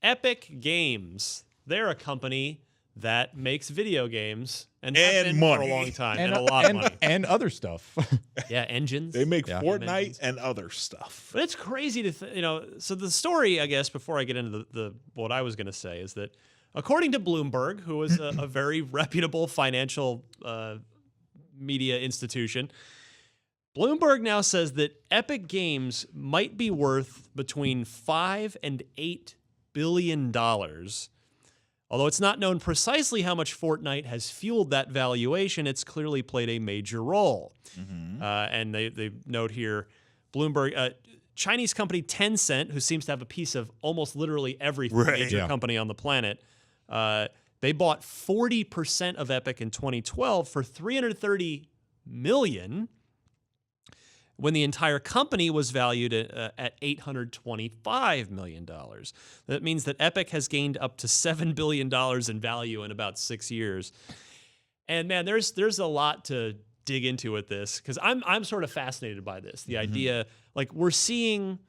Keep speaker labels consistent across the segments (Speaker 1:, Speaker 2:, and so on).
Speaker 1: Epic Games. They're a company that makes video games and
Speaker 2: money
Speaker 1: for a long time and a lot of money
Speaker 3: and other stuff.
Speaker 1: Yeah, engines.
Speaker 2: They make
Speaker 3: Yeah.
Speaker 2: Fortnite and other stuff.
Speaker 1: But it's crazy to So the story, I guess, before I get into the what I was going to say, is that according to Bloomberg, who is a very reputable financial media institution, Bloomberg now says that Epic Games might be worth between $5 and $8 billion. Although it's not known precisely how much Fortnite has fueled that valuation, it's clearly played a major role. And they note here, Bloomberg, Chinese company Tencent, who seems to have a piece of almost literally every major company on the planet, they bought 40% of Epic in 2012 for $330 million, when the entire company was valued at $825 million. That means that Epic has gained up to $7 billion in value in about 6 years. And man, there's a lot to dig into with this, because I'm sort of fascinated by this. The idea, like, we're seeing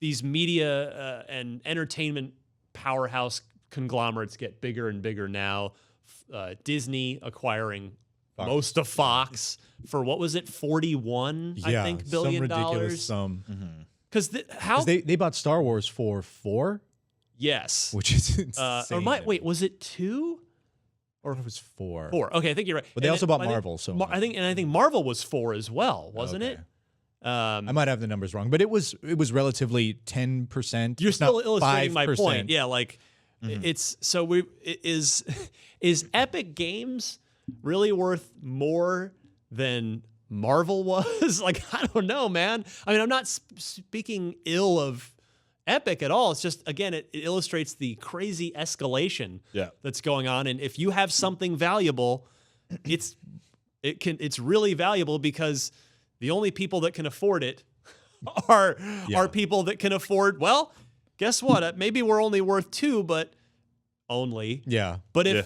Speaker 1: these media and entertainment powerhouse conglomerates get bigger and bigger now. Disney acquiring most of Fox for, what was it, 41 I think billion dollars.
Speaker 3: Some
Speaker 1: Because
Speaker 3: they bought Star Wars for $4.
Speaker 1: Yes,
Speaker 3: Which is insane.
Speaker 1: Wait, was it 2?
Speaker 3: Or it was 4.
Speaker 1: 4. Okay, I think you're right.
Speaker 3: But they also bought Marvel. So
Speaker 1: I think Marvel was 4 as well, wasn't it?
Speaker 3: I might have the numbers wrong, but it was relatively 10%.
Speaker 1: You're still illustrating
Speaker 3: 5%.
Speaker 1: my point. Yeah, like it's so is Epic Games really worth more than Marvel was? Like, I don't know, man. I mean, I'm not speaking ill of Epic at all. It's just, again, it illustrates the crazy escalation that's going on. And if you have something valuable, it's really valuable because the only people that can afford it are people that can afford, well, guess what? Maybe we're only worth 2, but only.
Speaker 3: Yeah.
Speaker 1: But if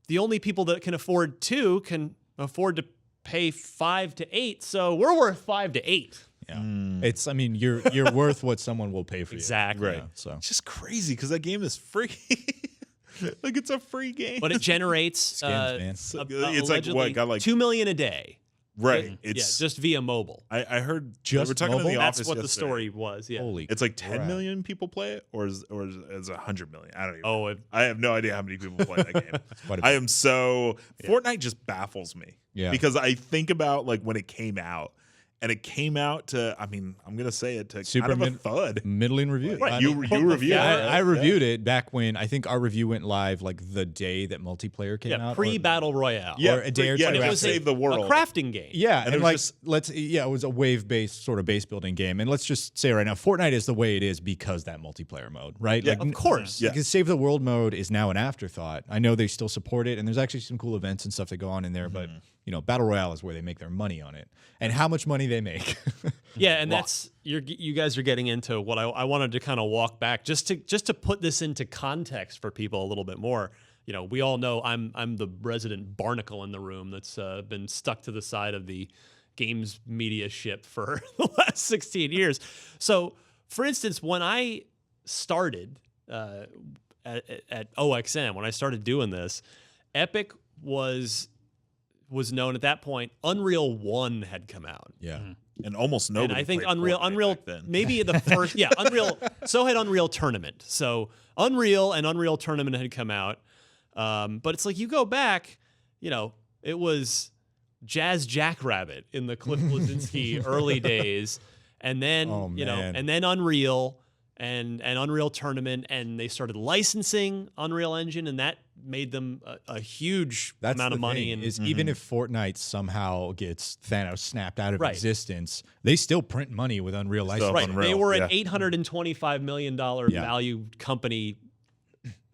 Speaker 1: the only people that can afford 2 can afford to pay 5 to 8, so we're worth 5 to 8.
Speaker 3: Yeah. It's, I mean, you're worth what someone will pay for you.
Speaker 1: Exactly.
Speaker 2: Right.
Speaker 3: Yeah, so
Speaker 2: It's just crazy because that game is free. Like, it's a free game.
Speaker 1: But it generates
Speaker 3: Skins, man.
Speaker 2: It's like what, got like
Speaker 1: $2 million a day.
Speaker 2: Right. It's
Speaker 1: just via mobile.
Speaker 2: I heard
Speaker 3: Just
Speaker 2: we were talking
Speaker 3: mobile?
Speaker 2: in the office
Speaker 1: That's what the
Speaker 2: yesterday.
Speaker 1: story was. Yeah.
Speaker 3: holy
Speaker 2: It's like 10
Speaker 3: crap.
Speaker 2: million people play it, or is it 100 million? I don't even.
Speaker 1: Oh,
Speaker 2: know. I have no idea how many people play that game.
Speaker 3: quite a
Speaker 2: I
Speaker 3: bit.
Speaker 2: am so Fortnite just baffles me.
Speaker 3: Yeah.
Speaker 2: Because I think about like when it came out, and it came out to, I mean, I'm gonna say it, to
Speaker 3: Super
Speaker 2: kind of a thud.
Speaker 3: middling review.
Speaker 2: Right.
Speaker 3: I
Speaker 2: You
Speaker 3: mean,
Speaker 2: reviewed it.
Speaker 3: I
Speaker 2: right?
Speaker 3: reviewed it back when I think our review went live like the day that multiplayer came out.
Speaker 1: Pre-Battle Royale.
Speaker 2: Yeah,
Speaker 3: or a day or
Speaker 2: yeah,
Speaker 3: two
Speaker 2: it
Speaker 3: after.
Speaker 2: was Save the World.
Speaker 1: A crafting game.
Speaker 3: Yeah,
Speaker 2: And
Speaker 3: and,
Speaker 2: it was
Speaker 3: like
Speaker 2: just-
Speaker 3: it was a wave-based sort of base building game, and let's just say right now, Fortnite is the way it is because that multiplayer mode, right?
Speaker 2: Yeah,
Speaker 3: like,
Speaker 1: Of course.
Speaker 2: Yeah.
Speaker 3: Because Save the World mode is now an afterthought. I know they still support it, and there's actually some cool events and stuff that go on in there, but you know, Battle Royale is where they make their money on it, and how much money they make.
Speaker 1: Yeah, and that's you guys are getting into what I wanted to kind of walk back just to put this into context for people a little bit more. You know, we all know I'm the resident barnacle in the room that's been stuck to the side of the games media ship for the last 16 years. So, for instance, when I started at OXM, when I started doing this, Epic was known at that point. Unreal 1 had come out.
Speaker 3: Yeah.
Speaker 2: And almost nobody.
Speaker 1: And I think
Speaker 2: played
Speaker 1: Unreal,
Speaker 2: Fortnite back then.
Speaker 1: maybe the first, Unreal. So had Unreal Tournament. So Unreal and Unreal Tournament had come out. But it's like you go back, you know, it was Jazz Jackrabbit in the Cliff Bleszinski early days, and then and then Unreal and Unreal Tournament, and they started licensing Unreal Engine, and that made them a huge amount of money. And
Speaker 3: even if Fortnite somehow gets Thanos snapped out of
Speaker 1: Right.
Speaker 3: existence, they still print money with Unreal
Speaker 2: Still
Speaker 3: licensing.
Speaker 1: right,
Speaker 2: Unreal,
Speaker 1: they were an
Speaker 2: yeah.
Speaker 1: $825 million value company,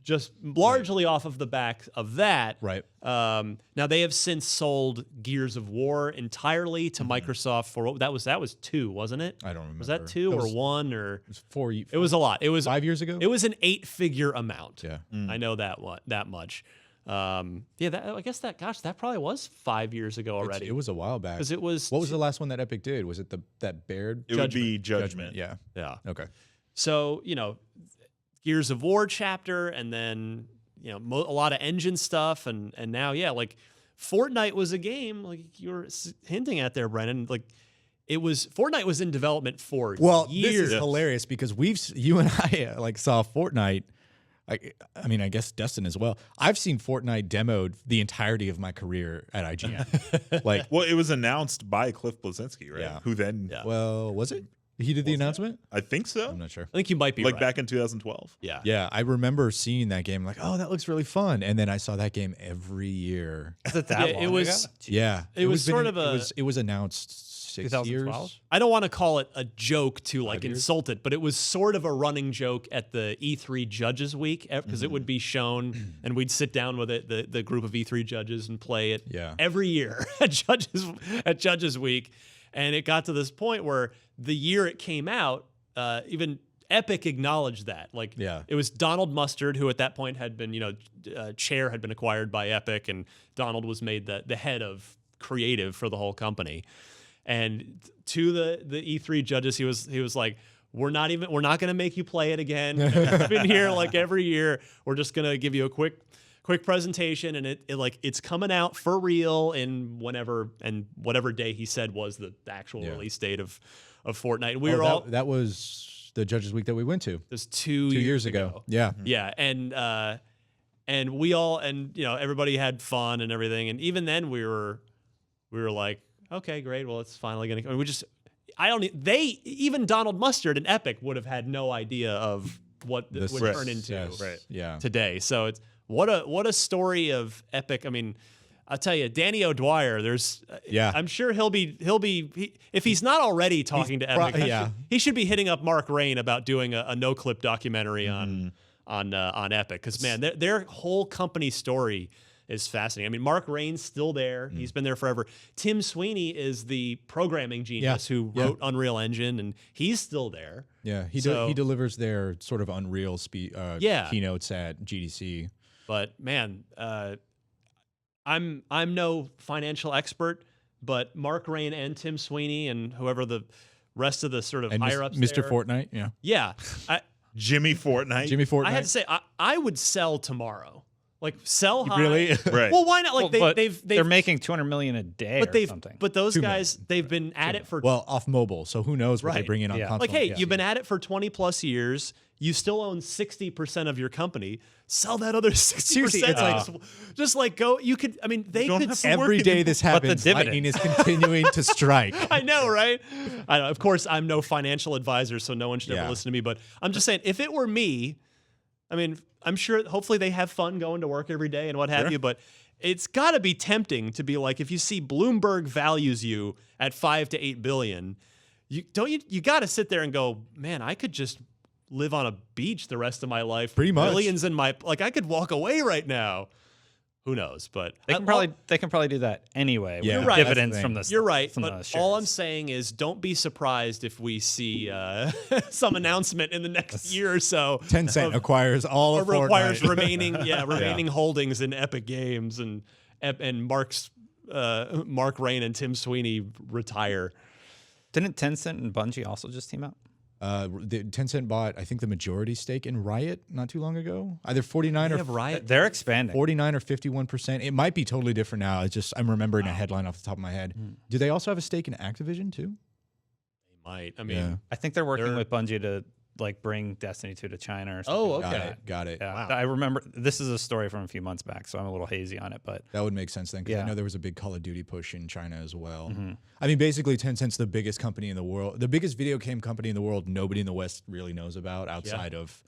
Speaker 1: just largely off of the back of that.
Speaker 3: Right.
Speaker 1: Now they have since sold Gears of War entirely to Microsoft for that was 2, wasn't it?
Speaker 3: I don't remember.
Speaker 1: Was that 2 or 1 or?
Speaker 3: It was 4 years.
Speaker 1: It was a lot. It was
Speaker 3: 5 years ago.
Speaker 1: It was an 8-figure amount.
Speaker 3: Yeah.
Speaker 1: I know that much. I guess that probably was 5 years ago already.
Speaker 3: It was a while back.
Speaker 1: because it was.
Speaker 3: What was the last one that Epic did? Was it that Baird?
Speaker 2: It would be Judgment.
Speaker 3: Yeah.
Speaker 1: Yeah.
Speaker 3: Okay.
Speaker 1: So, you know, Gears of War chapter, and then a lot of engine stuff, and now like Fortnite was a game like you were hinting at there, Brennan. Like Fortnite was in development for years.
Speaker 3: This is hilarious because you and I like saw Fortnite. I mean, I guess Dustin as well. I've seen Fortnite demoed the entirety of my career at IGN.
Speaker 2: Well, it was announced by Cliff Bleszinski, right?
Speaker 3: Yeah.
Speaker 2: Who then?
Speaker 1: Yeah.
Speaker 3: Well, was it? He did the announcement?
Speaker 2: I think so.
Speaker 3: I'm not sure.
Speaker 1: I think you might be
Speaker 2: like
Speaker 1: right.
Speaker 2: back in 2012.
Speaker 1: Yeah.
Speaker 3: Yeah, I remember seeing that game like, oh, that looks really fun. And then I saw that game every year.
Speaker 4: Is it that long
Speaker 1: it was.
Speaker 4: ago?
Speaker 3: Yeah.
Speaker 1: It was sort of
Speaker 3: it was announced 6 years.
Speaker 4: 2012?
Speaker 1: I don't want to call it a joke to like
Speaker 3: 5 years?
Speaker 1: insult it, but it was sort of a running joke at the E3 Judges Week because it would be shown, and we'd sit down with it, the group of E3 judges, and play it every year at Judges Week, and it got to this point where the year it came out, even Epic acknowledged that. Like, it was Donald Mustard, who at that point had been, Chair had been acquired by Epic, and Donald was made the head of creative for the whole company. And to the E3 judges, he was like, we're not going to make you play it again. It's been here like every year. We're just going to give you a quick presentation, and it's coming out for real in whatever day he said was the actual release date of Fortnite. We were all
Speaker 3: that was the Judges Week that we went to.
Speaker 1: It was 2
Speaker 3: years ago. Yeah.
Speaker 1: Yeah, and we all everybody had fun and everything, and even then we were like, okay, great. Well, it's finally going to. Even Donald Mustard and Epic would have had no idea of what this would turn into today. So it's what a story of Epic. I mean, I'll tell you, Danny O'Dwyer. I'm sure he'll be if he's not already talking to Epic. He should be hitting up Mark Rain about doing a no clip documentary on Epic, because man, their whole company story is fascinating. I mean, Mark Rain's still there. He's been there forever. Tim Sweeney is the programming genius who wrote Unreal Engine, and he's still there.
Speaker 3: Yeah, he delivers their sort of Unreal keynotes at GDC.
Speaker 1: But man, I'm no financial expert, but Mark Rain and Tim Sweeney and whoever the rest of the sort of higher ups,
Speaker 3: Mr. Fortnite,
Speaker 1: yeah,
Speaker 2: Jimmy Fortnite.
Speaker 1: I had to say, I would sell tomorrow. Like, sell high.
Speaker 3: Really?
Speaker 2: Right.
Speaker 1: Well, why not? Like,
Speaker 4: they're making $200 million a day or something.
Speaker 1: But those guys, they've been at it for
Speaker 3: off mobile. So who knows what they bring in on console?
Speaker 1: Like, hey, you've been at it for 20 plus years. You still own 60% of your company. Sell that other 60%.
Speaker 3: Seriously, it's
Speaker 1: just like go. You could. I mean, they could.
Speaker 3: Every day this happens, lightning is continuing to strike.
Speaker 1: I know, right? I know. Of course, I'm no financial advisor, so no one should ever listen to me. But I'm just saying, if it were me, I mean, I'm sure. Hopefully, they have fun going to work every day and what have you. But it's got to be tempting to be like, if you see Bloomberg values you at $5 to $8 billion, you got to sit there and go, man, I could just live on a beach the rest of my life.
Speaker 3: Pretty much.
Speaker 1: Millions in my I could walk away right now. Who knows? But
Speaker 4: they can probably do that anyway.
Speaker 1: You're
Speaker 4: with
Speaker 1: right.
Speaker 4: Dividends from the
Speaker 1: You're right.
Speaker 4: From
Speaker 1: But
Speaker 4: the
Speaker 1: all
Speaker 4: shares.
Speaker 1: I'm saying is, don't be surprised if we see some announcement in the next year or so.
Speaker 3: Tencent acquires all of
Speaker 1: requires
Speaker 3: Fortnite.
Speaker 1: remaining holdings in Epic Games, and Mark Rain and Tim Sweeney retire.
Speaker 4: Didn't Tencent and Bungie also just team up?
Speaker 3: Tencent bought, I think, the majority stake in Riot not too long ago. Either 49 or
Speaker 1: Riot.
Speaker 4: They're expanding.
Speaker 3: 49 or 51%. It might be totally different now. It's just I'm remembering a headline off the top of my head. Do they also have a stake in Activision too?
Speaker 1: They might. I mean,
Speaker 4: I think they're working with Bungie to like bring Destiny 2 to China or something.
Speaker 1: Oh,
Speaker 4: like
Speaker 1: okay.
Speaker 4: that.
Speaker 3: Got it.
Speaker 4: Yeah,
Speaker 1: Wow.
Speaker 4: I remember this is a story from a few months back, so I'm a little hazy on it, but
Speaker 3: That would make sense then, because I
Speaker 4: Yeah.
Speaker 3: know there was a big Call of Duty push in China as well. I mean, basically, Tencent's the biggest company in the world, the biggest video game company in the world nobody in the West really knows about outside of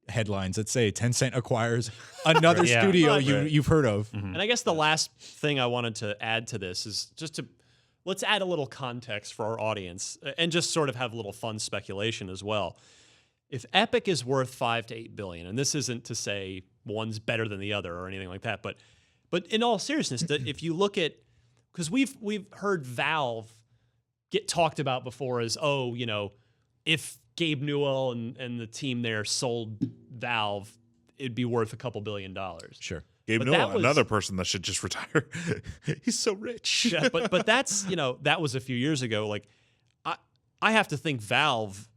Speaker 3: headlines that say Tencent acquires another
Speaker 4: Yeah.
Speaker 3: studio
Speaker 1: Right.
Speaker 3: you've heard of.
Speaker 1: And I guess the last thing I wanted to add to this is let's add a little context for our audience and just sort of have a little fun speculation as well. If Epic is worth $5 to $8 billion, and this isn't to say one's better than the other or anything like that, but in all seriousness, if you look at, because we've heard Valve get talked about before as, if Gabe Newell and the team there sold Valve, it'd be worth a couple $1 billion.
Speaker 3: Sure.
Speaker 2: Gabe
Speaker 1: But
Speaker 2: Newell,
Speaker 1: that was-
Speaker 2: another person that should just retire. He's so rich.
Speaker 1: Yeah, but that's that was a few years ago. Like, I have to think Valve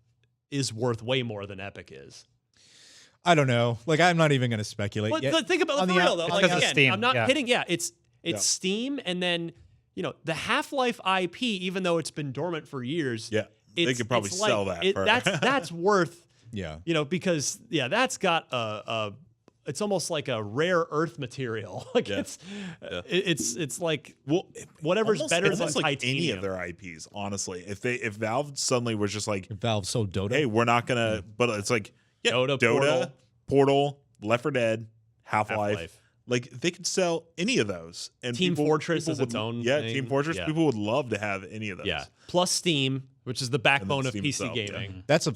Speaker 1: is worth way more than Epic is.
Speaker 3: I don't know. Like, I'm not even going to speculate
Speaker 1: But
Speaker 3: yet.
Speaker 1: think about it
Speaker 3: On
Speaker 1: for
Speaker 3: the
Speaker 1: real
Speaker 3: out-
Speaker 1: though.
Speaker 4: It's
Speaker 1: Like
Speaker 4: because of
Speaker 1: again,
Speaker 4: Steam,
Speaker 1: I'm not
Speaker 4: yeah.
Speaker 1: hitting. Yeah, it's
Speaker 2: Yeah.
Speaker 1: Steam, and then the Half-Life IP, even though it's been dormant for years.
Speaker 2: Yeah, they could probably
Speaker 1: it's
Speaker 2: sell that. For,
Speaker 1: That's worth.
Speaker 3: Yeah.
Speaker 1: Because that's got it's almost like a rare earth material. Like
Speaker 2: Yeah.
Speaker 1: it's like
Speaker 2: well,
Speaker 1: whatever's better than
Speaker 2: almost like
Speaker 1: titanium.
Speaker 2: any of their IPs. Honestly, if Valve suddenly was just like,
Speaker 3: Valve sold Dota.
Speaker 2: hey, we're not gonna, but it's like
Speaker 1: Dota,
Speaker 2: Portal, Left 4 Dead, Half-Life.
Speaker 1: Half-Life.
Speaker 2: Like they could sell any of those, and
Speaker 1: Team Fortress is
Speaker 2: would,
Speaker 1: its own
Speaker 2: Yeah,
Speaker 1: thing.
Speaker 2: Team Fortress.
Speaker 1: Yeah.
Speaker 2: People would love to have any of those.
Speaker 1: Yeah. Plus Steam, which is the backbone of
Speaker 2: Steam
Speaker 1: PC
Speaker 2: itself, yeah.
Speaker 1: gaming.
Speaker 3: That's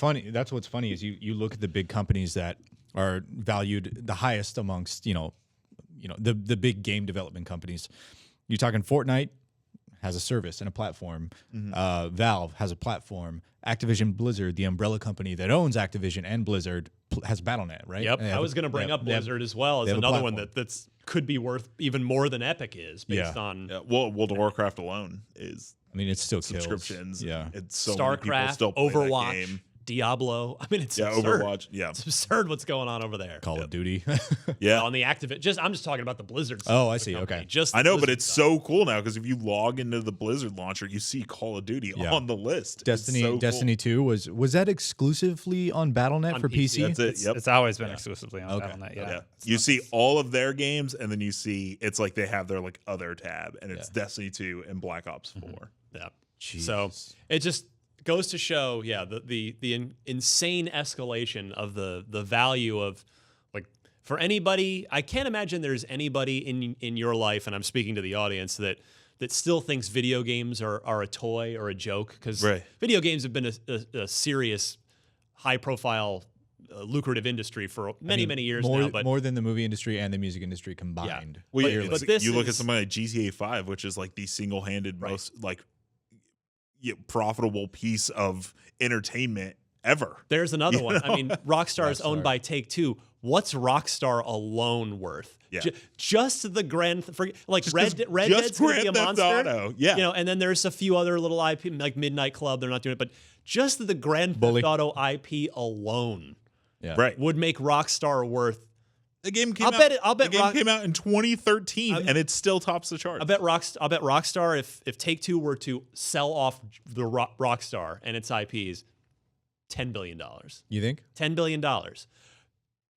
Speaker 3: what's funny is you look at the big companies that are valued the highest amongst, the big game development companies. You're talking Fortnite has a service and a platform. Valve has a platform. Activision Blizzard, the umbrella company that owns Activision and Blizzard, has Battle.net, right?
Speaker 1: Yep,
Speaker 3: And they
Speaker 1: I
Speaker 3: have
Speaker 1: was going to bring up Blizzard as well as
Speaker 3: they have a
Speaker 1: another one
Speaker 3: platform.
Speaker 1: that's could be worth even more than Epic is based
Speaker 3: Yeah.
Speaker 1: on
Speaker 2: Yeah, well, World of Warcraft alone is
Speaker 3: I mean, it's still kills.
Speaker 2: subscriptions.
Speaker 3: Yeah.
Speaker 2: It's so many people
Speaker 1: StarCraft,
Speaker 2: still play that
Speaker 1: Overwatch,
Speaker 2: game.
Speaker 1: Diablo. I mean, it's
Speaker 2: Yeah,
Speaker 1: absurd.
Speaker 2: Overwatch. Yeah,
Speaker 1: It's absurd what's going on over there.
Speaker 3: Call of Duty.
Speaker 2: yeah.
Speaker 1: On the Activision, I'm just talking about the Blizzard.
Speaker 3: Oh,
Speaker 1: side
Speaker 3: I
Speaker 1: of the
Speaker 3: see,
Speaker 1: company.
Speaker 3: okay.
Speaker 1: Just
Speaker 2: I know,
Speaker 1: the
Speaker 2: but
Speaker 1: Blizzard
Speaker 2: it's
Speaker 1: side.
Speaker 2: so cool now because if you log into the Blizzard launcher, you see Call of Duty
Speaker 3: Yeah.
Speaker 2: on the list. It's
Speaker 3: Destiny
Speaker 2: so cool.
Speaker 3: Destiny 2 was that exclusively on Battle.net
Speaker 1: On
Speaker 3: for
Speaker 1: PC.
Speaker 3: PC?
Speaker 2: That's it. Yep.
Speaker 4: It's always been exclusively on
Speaker 3: Okay.
Speaker 4: Battle.net.
Speaker 2: Yeah.
Speaker 4: Yeah.
Speaker 2: You see all of their games, and then you see it's like they have their like other tab, and it's
Speaker 3: Yeah.
Speaker 2: Destiny 2 and Black Ops 4.
Speaker 1: Yeah.
Speaker 3: Jeez.
Speaker 1: So it just goes to show, the insane escalation of the value of, like, for anybody. I can't imagine there's anybody in your life, and I'm speaking to the audience, that still thinks video games are a toy or a joke, because
Speaker 2: Right.
Speaker 1: video games have been a serious, high profile, lucrative industry for many years
Speaker 3: more,
Speaker 1: now. But
Speaker 3: more than the movie industry and the music industry combined.
Speaker 2: Well, yeah,
Speaker 1: but
Speaker 2: it's-
Speaker 1: this
Speaker 2: you look at
Speaker 1: is-
Speaker 2: something like GTA 5, which is like the single-handed
Speaker 1: Right.
Speaker 2: most like profitable piece of entertainment ever.
Speaker 1: there's another one. I mean, Rockstar is owned
Speaker 3: Rockstar.
Speaker 1: by Take-Two. What's Rockstar alone worth?
Speaker 2: Yeah.
Speaker 1: Just the Red
Speaker 2: Just
Speaker 1: Dead's
Speaker 2: Grand
Speaker 1: going to be a
Speaker 2: Theft
Speaker 1: monster.
Speaker 2: Auto, yeah.
Speaker 1: And then there's a few other little IP like Midnight Club. They're not doing it, but just the Grand
Speaker 3: Bully.
Speaker 1: Theft Auto IP alone
Speaker 3: Yeah.
Speaker 2: Right.
Speaker 1: would make Rockstar worth.
Speaker 2: The game came
Speaker 1: I'll
Speaker 2: out.
Speaker 1: bet it- I'll bet
Speaker 2: the game
Speaker 1: Rock-
Speaker 2: came out in 2013, and it still tops the charts.
Speaker 1: I bet Rockstar, if Take-Two were to sell off the Rockstar and its IPs, $10 billion.
Speaker 3: You think?
Speaker 1: $10 billion.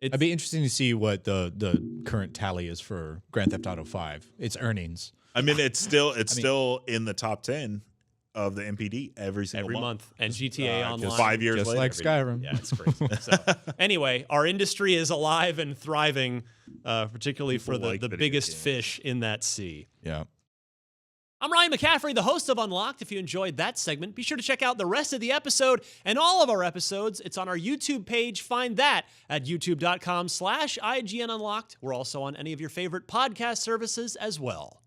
Speaker 3: It'd be interesting to see what the current tally is for Grand Theft Auto 5. Its earnings.
Speaker 2: I mean, it's still in the top 10 of the MPD every single
Speaker 1: Every month. And GTA Online.
Speaker 2: 5 years
Speaker 3: Just
Speaker 2: later.
Speaker 3: like Skyrim.
Speaker 1: Yeah, it's crazy. So, anyway, our industry is alive and thriving, particularly for
Speaker 2: People
Speaker 1: the
Speaker 2: like video
Speaker 1: biggest
Speaker 2: games.
Speaker 1: fish in that sea.
Speaker 3: Yeah.
Speaker 1: I'm Ryan McCaffrey, the host of Unlocked. If you enjoyed that segment, be sure to check out the rest of the episode and all of our episodes. It's on our YouTube page. Find that at youtube.com/IGN Unlocked. We're also on any of your favorite podcast services as well.